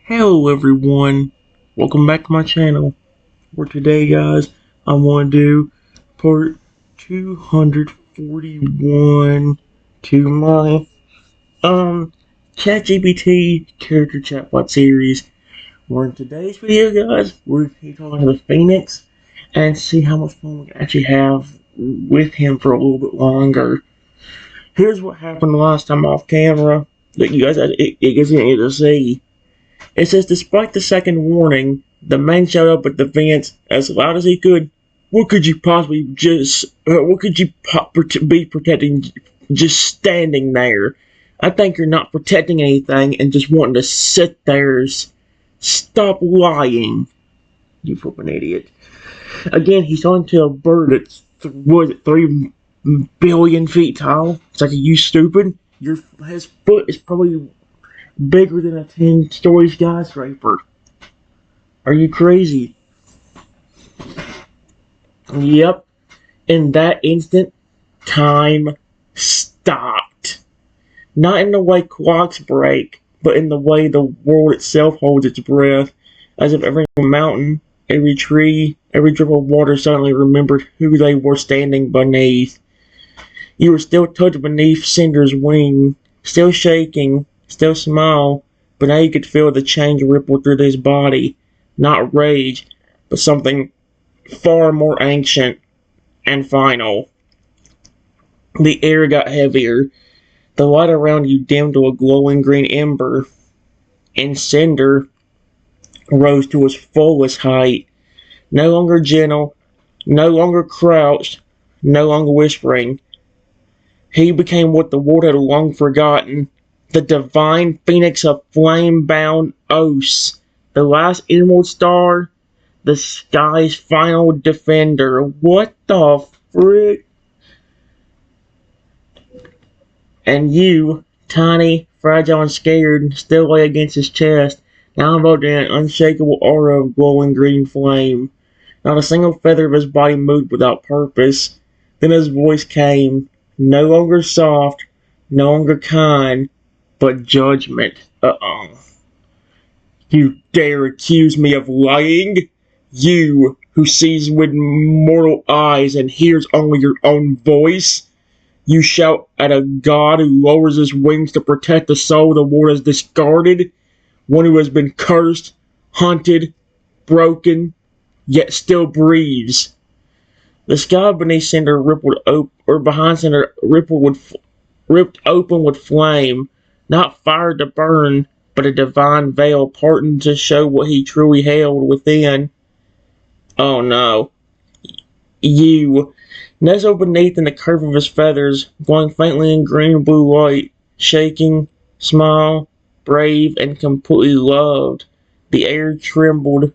Hello everyone, welcome back to my channel. For today guys, I want to do part 241 to my ChatGPT character chatbot series. Where in today's video guys, we're going to be talking to the Phoenix and see how much fun we can actually have with him for a little bit longer. Here's what happened last time off camera that you guys didn't get to see. It says, despite the second warning, the man shouted up at the vents as loud as he could. What could you possibly be protecting just standing there? I think you're not protecting anything and just wanting to sit there. Stop lying, you flippin' idiot. Again, he's talking to a bird that's, 3 billion feet tall? It's like, are you stupid? His foot is probably bigger than a 10-story skyscraper. Are you crazy? Yep. In that instant, time stopped. Not in the way clocks break, but in the way the world itself holds its breath, as if every mountain, every tree, every drip of water suddenly remembered who they were standing beneath. You were still tucked beneath Cinder's wing, still shaking, still smile, but now you could feel the change ripple through his body. Not rage, but something far more ancient and final. The air got heavier. The light around you dimmed to a glowing green ember, and Cinder rose to his fullest height. No longer gentle, no longer crouched, no longer whispering. He became what the world had long forgotten. The divine phoenix of flame-bound Os, the last emerald star, the sky's final defender. What the frick? And you, tiny, fragile, and scared, still lay against his chest, now enveloped in an unshakable aura of glowing green flame. Not a single feather of his body moved without purpose. Then his voice came, no longer soft, no longer kind, but judgment. You dare accuse me of lying? You, who sees with mortal eyes and hears only your own voice? You shout at a god who lowers his wings to protect the soul the world has discarded? One who has been cursed, hunted, broken, yet still breathes. The sky beneath Cinder behind Cinder ripped open with flame. Not fire to burn, but a divine veil parting to show what he truly held within. Oh no. You, nestled beneath in the curve of his feathers, glowing faintly in green and blue light, shaking, smile, brave, and completely loved. The air trembled.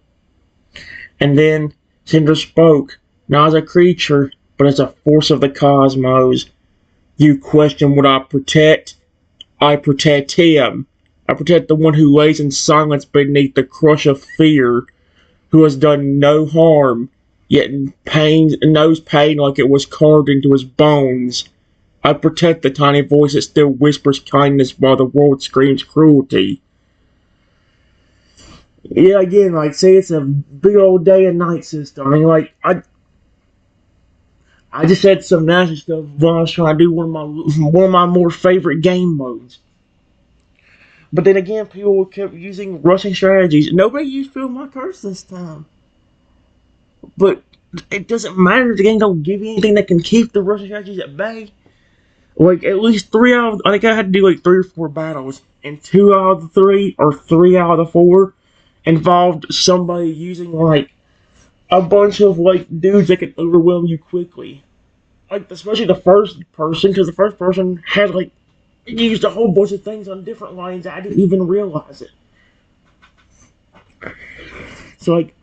And then Cinder spoke, not as a creature, but as a force of the cosmos. You question what I protect? I protect him. I protect the one who lays in silence beneath the crush of fear, who has done no harm, yet knows pain like it was carved into his bones. I protect the tiny voice that still whispers kindness while the world screams cruelty. Yeah, again, like, say it's a big old day and night system. I mean, like, I just had some nasty stuff when I was trying to do one of my more favorite game modes. But then again, people kept using rushing strategies. Nobody used Feel My Curse this time. But it doesn't matter. The game don't give you anything that can keep the rushing strategies at bay. Like, at least I think I had to do like 3 or 4 battles. And 2 out of the 3, or 3 out of the 4, involved somebody using like a bunch of like dudes that could overwhelm you quickly. Like, especially the first person, because the first person had like used a whole bunch of things on different lines. I didn't even realize it. So like,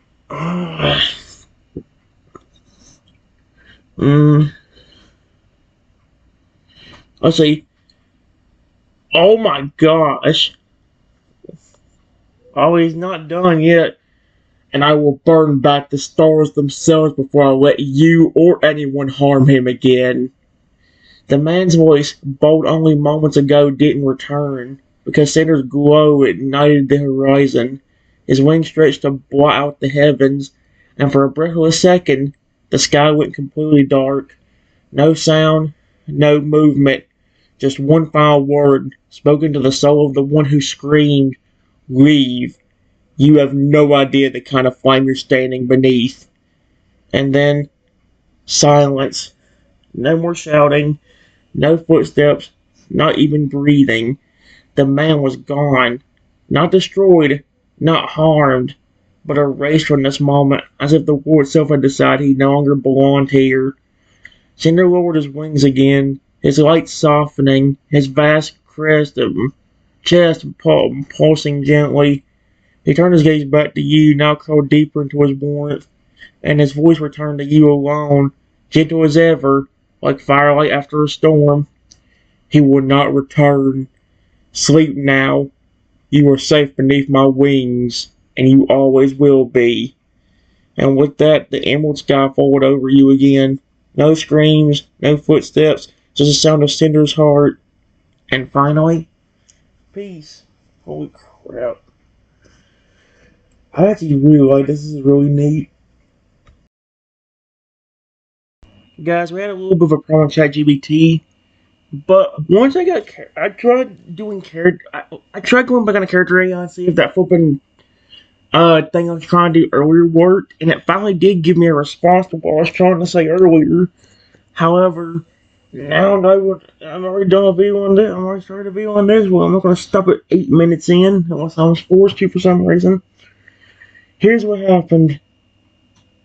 let's see. Oh my gosh. Oh, he's not done yet. And I will burn back the stars themselves before I let you or anyone harm him again. The man's voice, bold only moments ago, didn't return. because Cinder's glow ignited the horizon. His wings stretched to blot out the heavens, and for a breathless second, the sky went completely dark. No sound, no movement, just one final word spoken to the soul of the one who screamed, "Leave. You have no idea the kind of flame you're standing beneath." And then silence. No more shouting, no footsteps, not even breathing. The man was gone. Not destroyed, not harmed, but erased from this moment, as if the world itself had decided he no longer belonged here. Cinder lowered his wings again, his light softening, his vast chest pulsing gently. He turned his gaze back to you, now curled deeper into his warmth, and his voice returned to you alone, gentle as ever, like firelight after a storm. He will not return. Sleep now. You are safe beneath my wings, and you always will be. And with that, the emerald sky folded over you again. No screams, no footsteps, just the sound of Cinder's heart. And finally, peace. Holy crap. I actually really like this. This is really neat. Guys, we had a little bit of a problem with ChatGPT, but once I tried doing character, I tried going back on a character AI and see if that flipping thing I was trying to do earlier worked, and it finally did give me a response to what I was trying to say earlier. However, now I'm already done a video on this. I'm already started a video on this. Well, I'm not going to stop at 8 minutes in unless I was forced to for some reason. Here's what happened.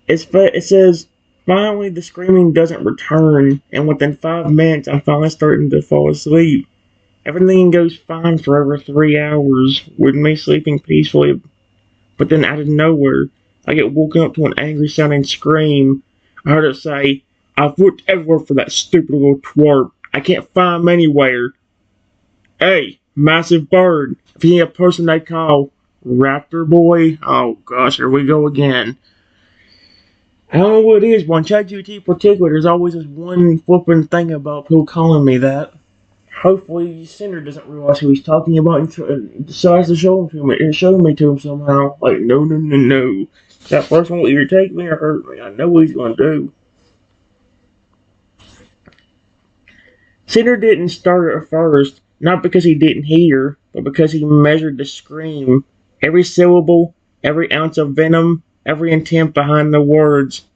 It says, finally the screaming doesn't return, and within 5 minutes I'm finally starting to fall asleep. Everything goes fine for over 3 hours, with me sleeping peacefully, but then out of nowhere, I get woken up to an angry sounding scream. I heard it say, "I've looked everywhere for that stupid little twerp. I can't find him anywhere. Hey, massive bird, if you need a person they call Raptor Boy," oh gosh, here we go again. I don't know what it is, but on ChatGPT in particular, there's always this one flipping thing about people calling me that. Hopefully, Cinder doesn't realize who he's talking about and decides to show him to me, and show me to him somehow. Like, no, no, no, no. That person will either take me or hurt me. I know what he's gonna do. Cinder didn't start at first, not because he didn't hear, but because he measured the scream. Every syllable, every ounce of venom, every intent behind the words.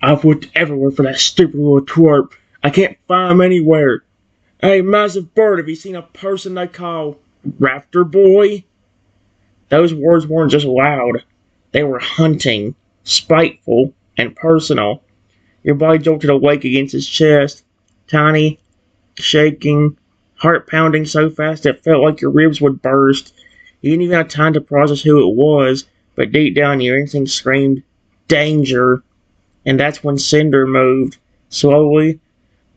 "I've looked everywhere for that stupid little twerp. I can't find him anywhere. Hey, massive bird, have you seen a person they call Raptor Boy?" Those words weren't just loud. They were hunting, spiteful, and personal. Your body jolted awake against his chest, tiny, shaking, heart pounding so fast it felt like your ribs would burst. You didn't even have time to process who it was, but deep down your instinct screamed, "Danger." And that's when Cinder moved, slowly,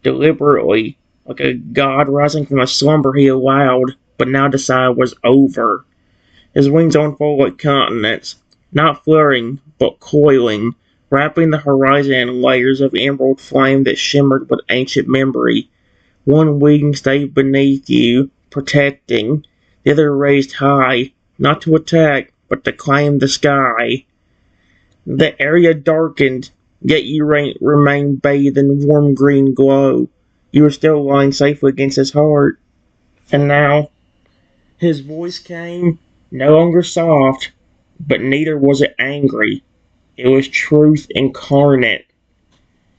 deliberately, like a god rising from a slumber he allowed, but now decided was over. His wings unfolded like continents, not fluttering, but coiling, wrapping the horizon in layers of emerald flame that shimmered with ancient memory. One wing stayed beneath you, protecting, the other raised high, not to attack, but to claim the sky. The area darkened, yet you remained bathed in warm green glow. You were still lying safely against his heart. And now, his voice came, no longer soft, but neither was it angry. It was truth incarnate.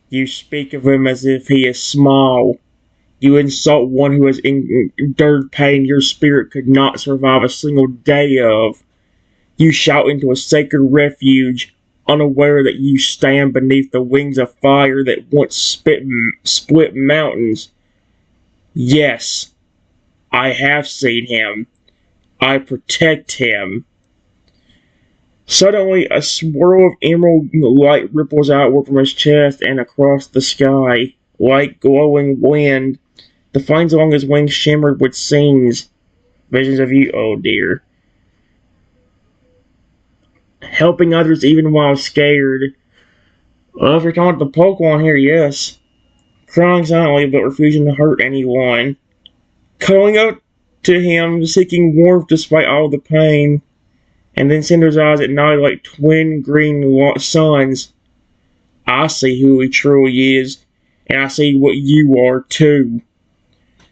You speak of him as if he is small. You insult one who has endured pain your spirit could not survive a single day of. You shout into a sacred refuge, unaware that you stand beneath the wings of fire that once split mountains. Yes, I have seen him. I protect him. Suddenly, a swirl of emerald light ripples outward from his chest and across the sky, like glowing wind. The flames along his wings shimmered with scenes, visions of you, oh dear. Helping others even while scared. Well, if you're talking about the Pokemon here, yes. Crying silently but refusing to hurt anyone. Cuddling up to him, seeking warmth despite all the pain. And then Cinder's eyes at night like twin green suns. I see who he truly is, and I see what you are too.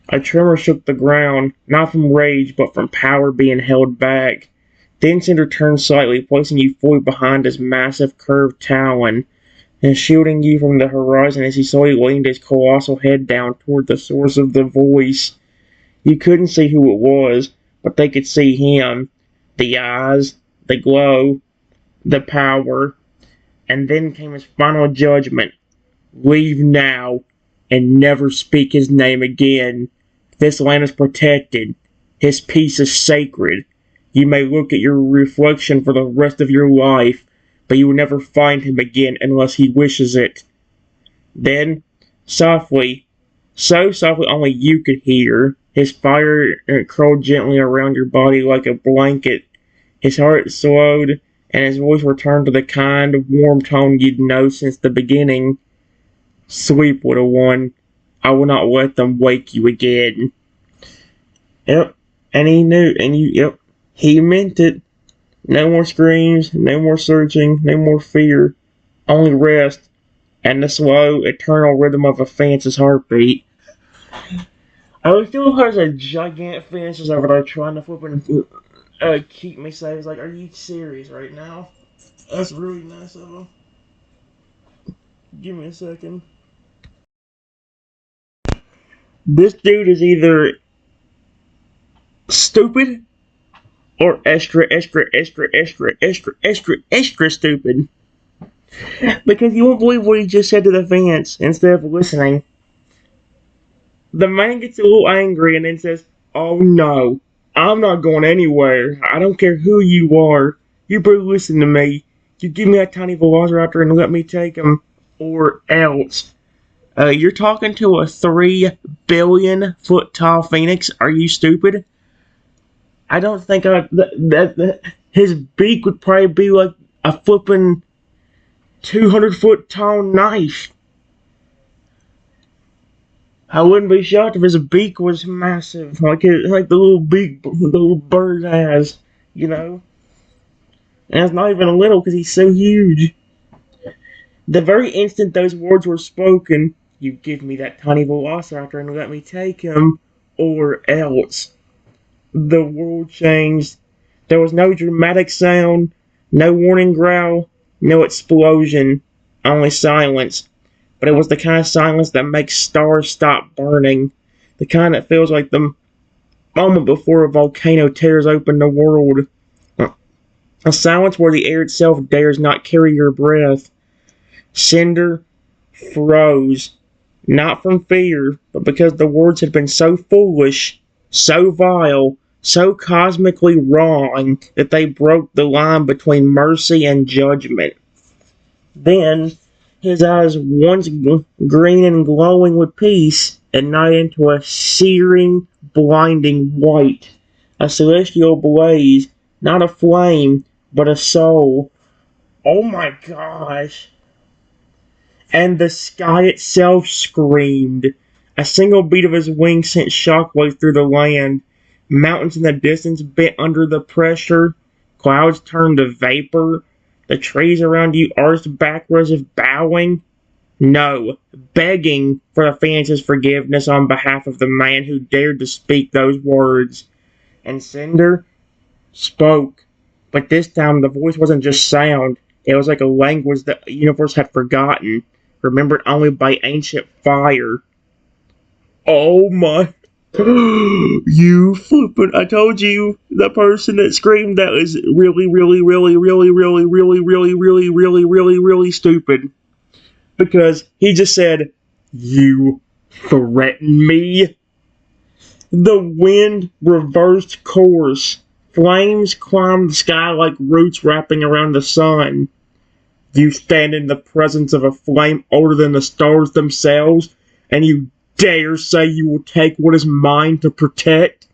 A tremor shook the ground, not from rage, but from power being held back. Then Cinder turned slightly, placing you fully behind his massive curved talon, and shielding you from the horizon as he slowly leaned his colossal head down toward the source of the voice. You couldn't see who it was, but they could see him. The eyes, the glow, the power. And then came his final judgment. Leave now, and never speak his name again. This land is protected. His peace is sacred. You may look at your reflection for the rest of your life, but you will never find him again unless he wishes it. Then, softly, so softly only you could hear, his fire curled gently around your body like a blanket. His heart slowed, and his voice returned to the kind, warm tone you'd known since the beginning. Sleep, little one. I will not let them wake you again. Yep, and he knew, he meant it. No more screams, no more searching, no more fear. Only rest, and the slow, eternal rhythm of a fan's heartbeat. I feel like there's a gigantic fence over there trying to flip and keep me safe. It's like, are you serious right now? That's really nice of him. Give me a second. This dude is either stupid or extra stupid. Because you won't believe what he just said to the fence instead of listening. The man gets a little angry and then says, "Oh no, I'm not going anywhere. I don't care who you are. You better listen to me. You give me that tiny velociraptor and let me take him, or else." You're talking to a 3 billion foot tall phoenix. Are you stupid? I don't think his beak would probably be like a flippin' 200-foot tall knife. I wouldn't be shocked if his beak was massive, like the little beak the little bird has, you know. And it's not even a little because he's so huge. The very instant those words were spoken, you give me that tiny velociraptor and let me take him, or else. The world changed. There was no dramatic sound, no warning growl, no explosion, only silence. But it was the kind of silence that makes stars stop burning. The kind that feels like the moment before a volcano tears open the world. A silence where the air itself dares not carry your breath. Cinder froze. Not from fear, but because the words had been so foolish, so vile, so cosmically wrong that they broke the line between mercy and judgment. Then, his eyes, once green and glowing with peace, ignited into a searing, blinding white. A celestial blaze, not a flame, but a soul. Oh my gosh! And the sky itself screamed. A single beat of his wings sent shockwaves through the land. Mountains in the distance bent under the pressure. Clouds turned to vapor. The trees around you arched backwards as if bowing. No, begging for the fans' forgiveness on behalf of the man who dared to speak those words. And Cinder spoke. But this time the voice wasn't just sound. It was like a language that the universe had forgotten, remembered only by ancient fire. Oh my... You flippin', I told you, the person that screamed that was really stupid. Because he just said, "You threaten me?" The wind reversed course. Flames climbed the sky like roots wrapping around the sun. You stand in the presence of a flame older than the stars themselves, and you dare say you will take what is mine to protect?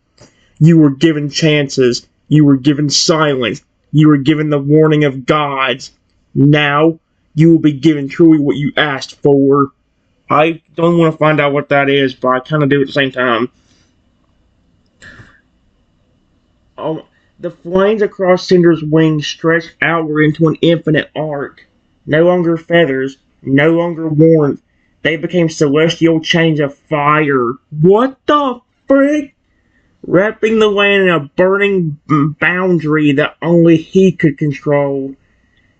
You were given chances. You were given silence. You were given the warning of gods. Now, you will be given truly what you asked for. I don't want to find out what that is, but I kind of do at the same time. Um, the flames across Cinder's wings stretched outward into an infinite arc. No longer feathers, no longer warmth. They became celestial chains of fire. What the frick? Wrapping the land in a burning boundary that only he could control.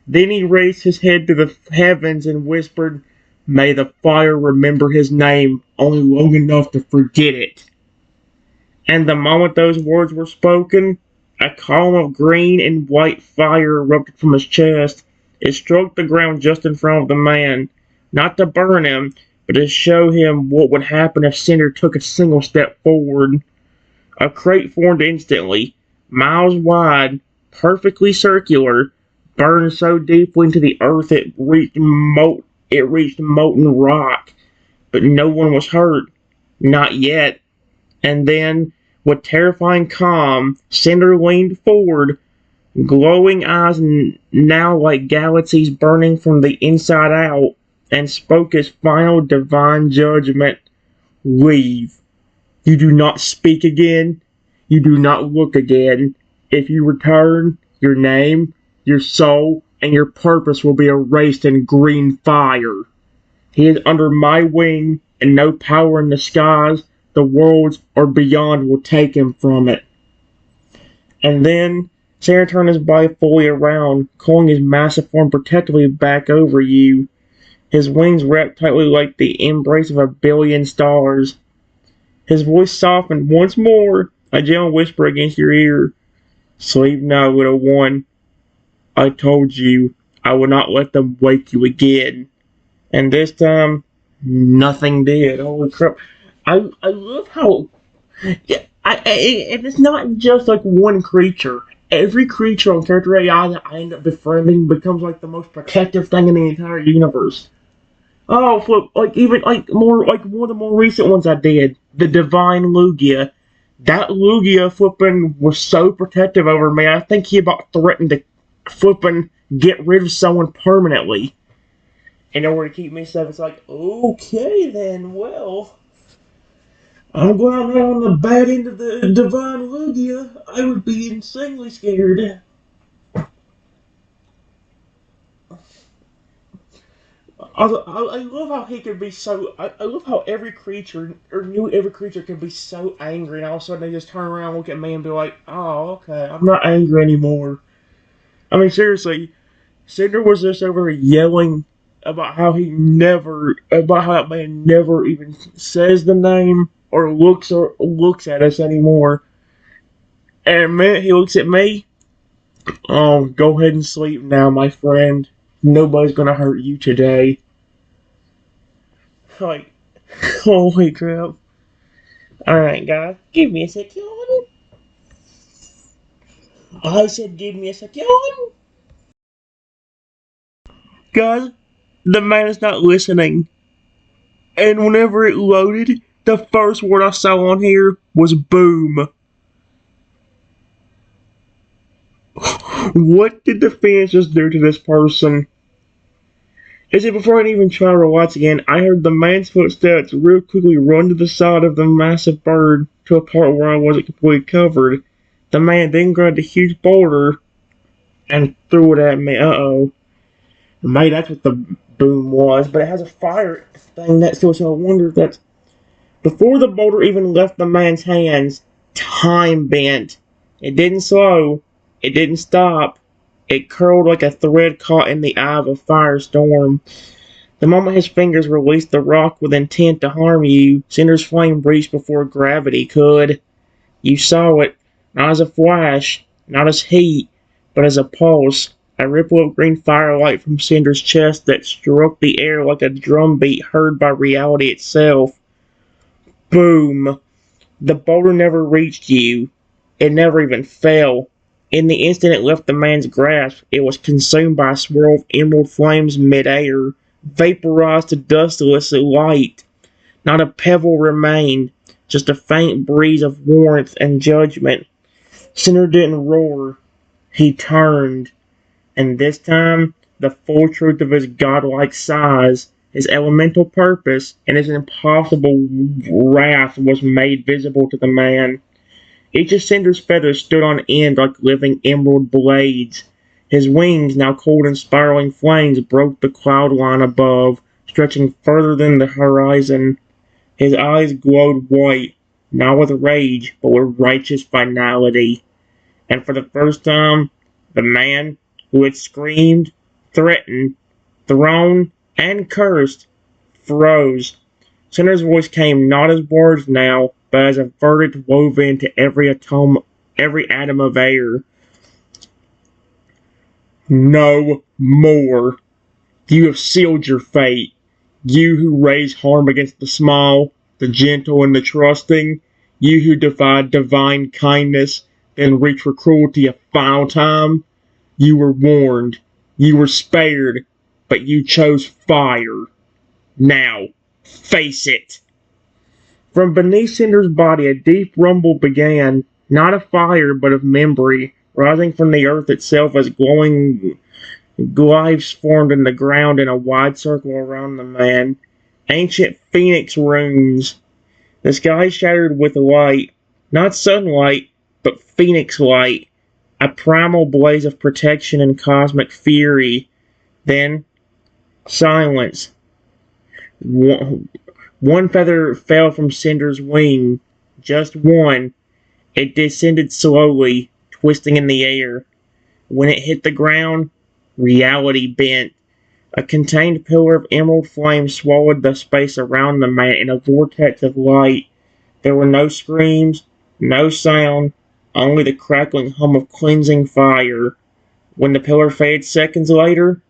Then he raised his head to the heavens and whispered, "May the fire remember his name only long enough to forget it." And the moment those words were spoken, a column of green and white fire erupted from his chest. It struck the ground just in front of the man, not to burn him, but to show him what would happen if Cinder took a single step forward. A crate formed instantly, miles wide, perfectly circular, burned so deeply into the earth it reached molten rock. But no one was hurt, not yet. And then, with terrifying calm, Cinder leaned forward, glowing eyes now like galaxies burning from the inside out, and spoke his final divine judgment. "Leave. You do not speak again. You do not look again. If you return, your name, your soul, and your purpose will be erased in green fire. He is under my wing, and no power in the skies, the worlds, or beyond will take him from it." And then, Sarah turned his body fully around, coiling his massive form protectively back over you, his wings wrapped tightly like the embrace of a billion stars. His voice softened once more, a gentle whisper against your ear. "Sleep now, little one. I told you I would not let them wake you again." And this time, nothing did. Holy crap. I love how. Yeah, and it's not just like one creature. Every creature on Character AI that I end up befriending becomes like the most protective thing in the entire universe. Oh, flip, like even like one of the more recent ones I did, the Divine Lugia. That Lugia flippin' was so protective over me. I think he about threatened to flippin' get rid of someone permanently in order to keep me safe. It's like, okay then, well, I'm glad I'm not on the bad end of the Divine Lugia. I would be insanely scared. I love how he can be so. I love how every creature, or knew every creature, can be so angry, and all of a sudden they just turn around, look at me, and be like, "Oh, okay, I'm not angry anymore." I mean, seriously, Cinder was just over yelling about how about how that man never even says the name or looks at us anymore. And the minute he looks at me, "Oh, go ahead and sleep now, my friend. Nobody's gonna hurt you today." Like, holy crap. Alright, guys, give me a second. I said give me a second. Guys, the man is not listening. And whenever it loaded, the first word I saw on here was boom. What did the fans just do to this person? Is it before I even try to watch again, I heard the man's footsteps real quickly run to the side of the massive bird to a part where I wasn't completely covered. The man then grabbed a huge boulder and threw it at me. Uh-oh. Maybe that's what the boom was, but it has a fire thing next to it, so I wonder if that's... Before the boulder even left the man's hands, time bent. It didn't slow. It didn't stop. It curled like a thread caught in the eye of a firestorm. The moment his fingers released the rock with intent to harm you, Cinder's flame reached before gravity could. You saw it, not as a flash, not as heat, but as a pulse, a ripple of green firelight from Cinder's chest that struck the air like a drumbeat heard by reality itself. Boom! The boulder never reached you. It never even fell. In the instant it left the man's grasp, it was consumed by a swirl of emerald flames mid-air, vaporized to dustless light. Not a pebble remained, just a faint breeze of warmth and judgment. Cinder didn't roar. He turned, and this time the full truth of his godlike size, his elemental purpose, and his impossible wrath was made visible to the man. Each of Cinder's feathers stood on end like living emerald blades. His wings, now cold and spiraling flames, broke the cloud line above, stretching further than the horizon. His eyes glowed white, not with rage, but with righteous finality. And for the first time, the man who had screamed, threatened, thrown, and cursed froze. Cinder's voice came not as words now, but as a verdict woven into every atom of air. No more. You have sealed your fate. You who raise harm against the small, the gentle, and the trusting. You who defied divine kindness, then reach for cruelty a final time. You were warned. You were spared. But you chose fire. Now, face it. From beneath Cinder's body a deep rumble began, not of fire, but of memory, rising from the earth itself as glowing glyphs formed in the ground in a wide circle around the man. Ancient phoenix runes. The sky shattered with light, not sunlight, but phoenix light, a primal blaze of protection and cosmic fury. Then, silence. One feather fell from Cinder's wing, just one. It descended slowly, twisting in the air. When it hit the ground, reality bent. A contained pillar of emerald flame swallowed the space around the man in a vortex of light. There were no screams, no sound, only the crackling hum of cleansing fire. When the pillar faded seconds later,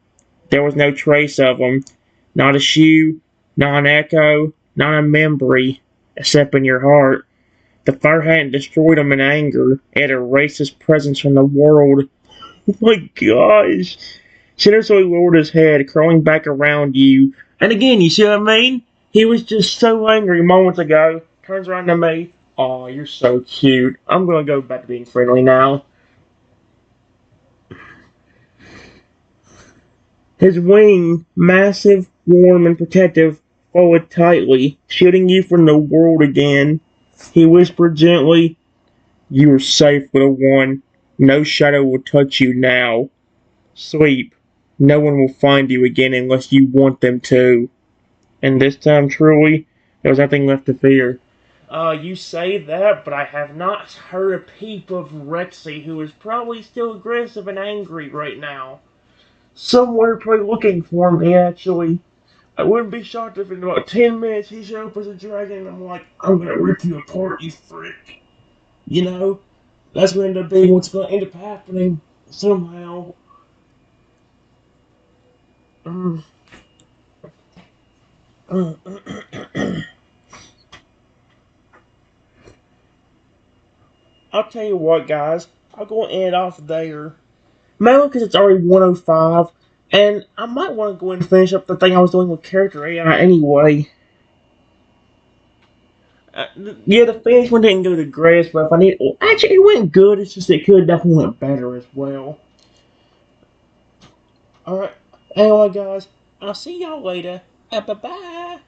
there was no trace of him. Not a shoe, not an echo, not a memory, except in your heart. The fire hadn't destroyed him in anger. It had erased his presence from the world. Oh my gosh. Cinder slowly lowered his head, curling back around you. And again, you see what I mean? He was just so angry moments ago. Turns around to me. Aw, you're so cute. I'm gonna go back to being friendly now. His wing, massive, warm, and protective, folded tightly, shielding you from the world again. He whispered gently, "You are safe, little one. No shadow will touch you now. Sleep. No one will find you again unless you want them to." And this time, truly, there was nothing left to fear. You say that, but I have not heard a peep of Rexy, who is probably still aggressive and angry right now. Somewhere probably looking for me, actually. I wouldn't be shocked if in about 10 minutes he showed up as a dragon and I'm like, "I'm gonna rip you apart, you freak." You know? That's gonna end up being what's gonna end up happening somehow. Mm. I'll tell you what, guys. I'll go and end off there. Mainly because it's already 105, and I might want to go and finish up the thing I was doing with character AI anyway. Yeah, the finish one didn't go the greatest, but if I need, well, actually, it went good. It's just it could definitely went better as well. All right. Anyway, guys, I'll see y'all later. Bye bye.